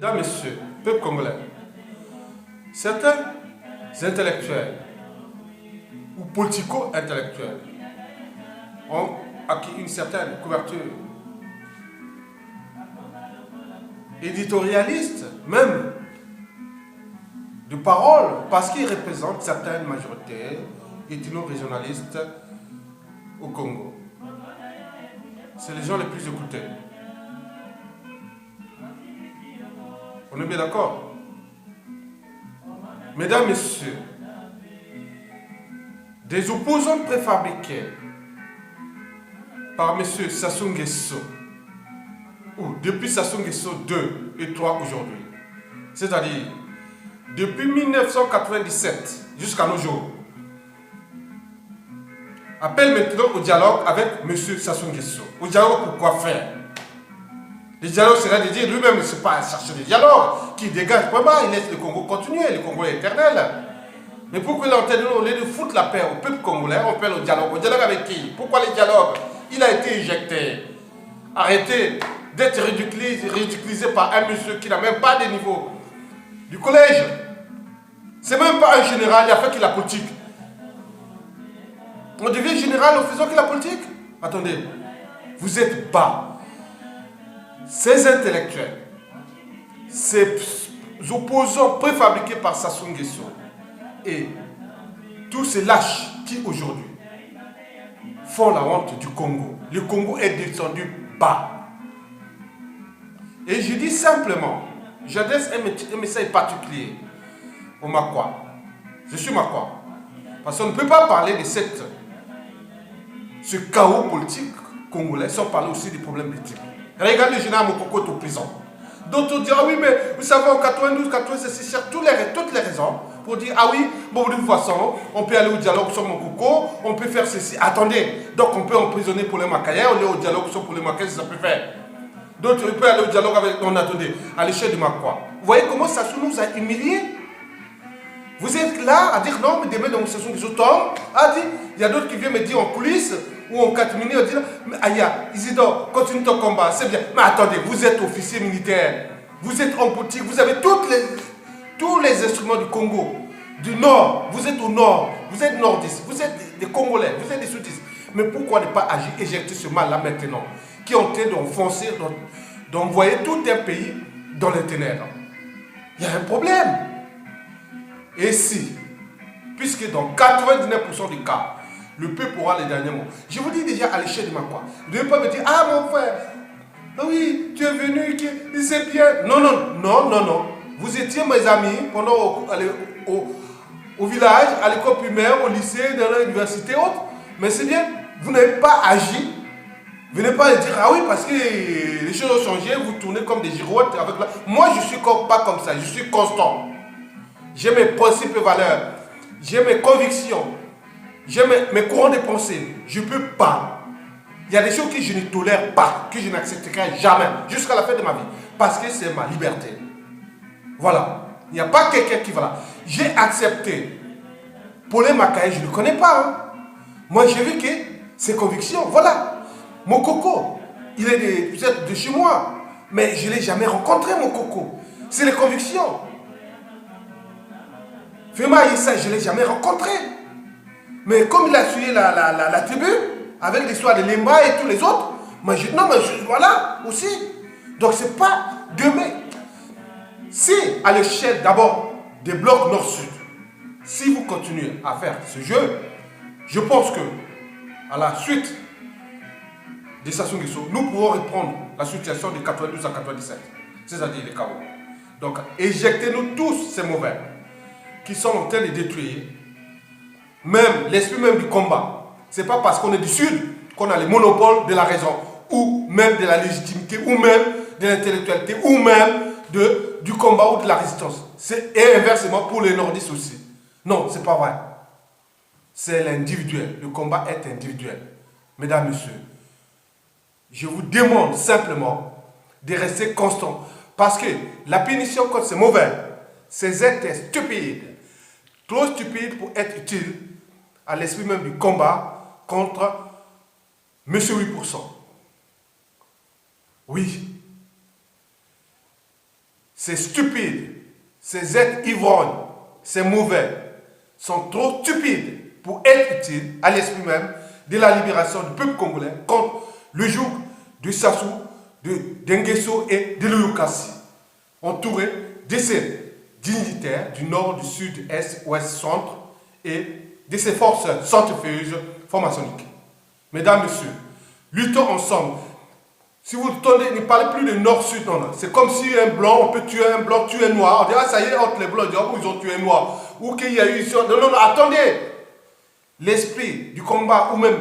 Mesdames, Messieurs, peuple congolais, certains intellectuels ou politico-intellectuels ont acquis une certaine couverture éditorialiste, même de parole, parce qu'ils représentent certaines majorités ethno-régionalistes au Congo. C'est les gens les plus écoutés. On est bien d'accord? Mesdames, Messieurs, des opposants préfabriqués par M. Sassou Nguesso, ou depuis Sassou Nguesso 2 et 3 aujourd'hui, c'est-à-dire depuis 1997 jusqu'à nos jours, appelle maintenant au dialogue avec M. Sassou Nguesso. Au dialogue pour quoi faire? Le dialogue serait de dire lui-même ne sait pas chercher le dialogue, qui dégage vraiment, il laisse le Congo continuer, le Congo est éternel. Mais pourquoi il est en train de, au lieu de foutre la paix au peuple congolais, on appelle au dialogue? Au dialogue avec qui? Pourquoi le dialogue? Il a été éjecté. Arrêtez d'être ridiculisé par un monsieur qui n'a même pas de niveau du collège. C'est même pas un général, il a fait que la politique. On devient général en faisant que la politique? Attendez, vous êtes bas. Ces intellectuels, ces opposants préfabriqués par Sassou Nguesso et tous ces lâches qui aujourd'hui font la honte du Congo. Le Congo est descendu bas. Et je dis simplement, j'adresse un message particulier au Makwa. Je suis Makwa. Parce qu'on ne peut pas parler de ce chaos politique congolais sans parler aussi des problèmes d'éthique. Regardez le général Mokoko au prison. D'autres disent, ah oui, mais vous savez, en 92, 96, c'est toutes les raisons pour dire, ah oui, bon, de toute façon, on peut aller au dialogue sur Mokoko, on peut faire ceci. Attendez, donc on peut emprisonner pour les Makaya, on est au dialogue sur pour les Makaya, ça peut faire. D'autres, on peut aller au dialogue avec, non, attendez, à l'échelle de Makwa. Vous voyez comment Sassou nous a humiliés? Vous êtes là à dire non, mais demain, donc, ce sont des autres. Ah, dit, il y a d'autres qui viennent me dire en coulisses, ou en catimini, on dit, mais Aya, Isidore, continue ton combat, c'est bien. Mais attendez, vous êtes officier militaire, vous êtes homme politique, vous avez tous les instruments du Congo, du Nord, vous êtes au Nord, vous êtes nordistes, vous êtes des Congolais, vous êtes des soudistes. Mais pourquoi ne pas agir, éjecter ce mal-là maintenant, qui est en train d'enfoncer, d'envoyer tout un pays dans les ténèbres? Il y a un problème. Et si, puisque dans 99% des cas, le peuple aura les derniers mots. Je vous dis déjà à l'échelle de Makwa. Vous ne devez pas me dire, ah mon frère, oui, tu es venu, c'est bien. Non, non, non, non, non. Vous étiez mes amis pendant au village, à l'école primaire, au lycée, dans l'université, autre. Mais c'est bien, vous n'avez pas agi. Vous n'avez pas dire, ah oui, parce que les choses ont changé, vous tournez comme des girouettes avec la... Moi, je ne suis pas comme ça, je suis constant. J'ai mes principes et valeurs, j'ai mes convictions. J'ai mes courants de pensée. Je ne peux pas. Il y a des choses que je ne tolère pas, que je n'accepterai jamais, jusqu'à la fin de ma vie. Parce que c'est ma liberté. Voilà. Il n'y a pas quelqu'un qui va là. J'ai accepté. Paulin Makaye, je ne le connais pas. Hein. Moi, j'ai vu que ses convictions, voilà. Mon coco, il est peut-être de chez moi. Mais je ne l'ai jamais rencontré, mon coco. C'est les convictions. Fema Issa, je ne l'ai jamais rencontré. Mais comme il a suivi la tribu, avec l'histoire de Lemba et tous les autres, moi je dis non, mais voilà aussi. Donc c'est pas demain. Si à l'échelle d'abord des blocs nord-sud, si vous continuez à faire ce jeu, je pense que à la suite de Sassou Nguesso, nous pouvons reprendre la situation de 92 à 97, c'est-à-dire les chaos. Donc éjectez-nous tous ces mauvais qui sont en train de détruire même l'esprit même du combat. Ce n'est pas parce qu'on est du Sud qu'on a le monopole de la raison, ou même de la légitimité, ou même de l'intellectualité, ou même du combat ou de la résistance. Et inversement pour les nordistes aussi. Non, ce n'est pas vrai. C'est l'individuel. Le combat est individuel. Mesdames, Messieurs, je vous demande simplement de rester constant. Parce que la punition contre ces mauvais, ces êtres stupides, trop stupides pour être utiles à l'esprit même du combat contre Monsieur 8%. Oui. c'est stupide. Ces êtres ivrognes, ces mauvais, sont trop stupides pour être utiles à l'esprit même de la libération du peuple congolais contre le joug de Sassou, de Denguesso et de l'Ouyokassi, entourés de ces dignitaires du nord, du sud, est, ouest, centre et de ces forces centrifugeuses formationniques. Mesdames, Messieurs, luttons ensemble. Si vous ne parlez plus de nord-sud, non, c'est comme si un blanc, on peut tuer un blanc, tuer un noir. On dit, ah, ça y est, entre les blancs, ils ont tué un noir. Ou qu'il y a eu... Non, non, non, attendez. L'esprit du combat, ou même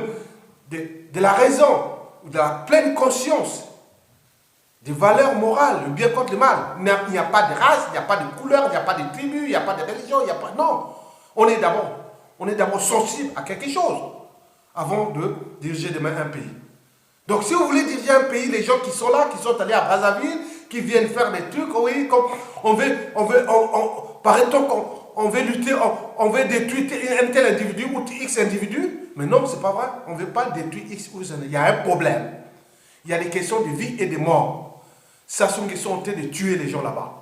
de la raison, ou de la pleine conscience, des valeurs morales, le bien contre le mal. Il n'y a pas de race, il n'y a pas de couleur, il n'y a pas de tribu, il n'y a pas de religion, il n'y a pas... Non. On est d'abord sensible à quelque chose avant de diriger demain un pays. Donc si vous voulez diriger un pays, les gens qui sont là, qui sont allés à Brazzaville, qui viennent faire des trucs, oui, comme paraît-on qu'on veut lutter, on veut détruire un tel individu ou X individu, mais non, c'est pas vrai, on ne veut pas détruire X ou Y, il y a un problème. Il y a des questions de vie et de mort. Sassou Nguesso sont en train de tuer les gens là-bas.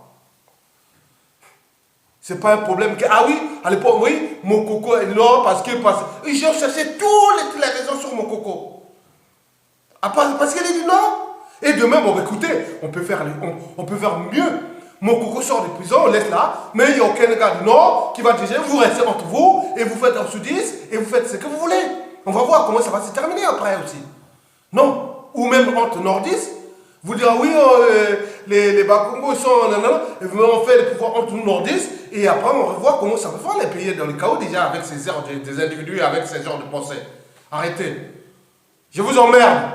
C'est pas un problème que, ah oui, à l'époque, oui, mon coco est là parce que j'ai cherché toutes les raisons sur mon coco. Parce qu'elle est du Nord. Et demain, bon, écoutez, on peut faire mieux. Mon coco sort de prison, on laisse là, mais il n'y a aucun gars du Nord qui va diriger. Vous restez entre vous, et vous faites un sous-10, et vous faites ce que vous voulez. On va voir comment ça va se terminer après aussi. Non. Ou même entre nordistes, vous direz, oui, les Bakongo sont... et on fait le pouvoir entre nous nordistes, et après, on va voir comment ça va faire les pays dans le chaos, déjà avec ces genres des individus, avec ces genres de pensées. Arrêtez. Je vous emmerde.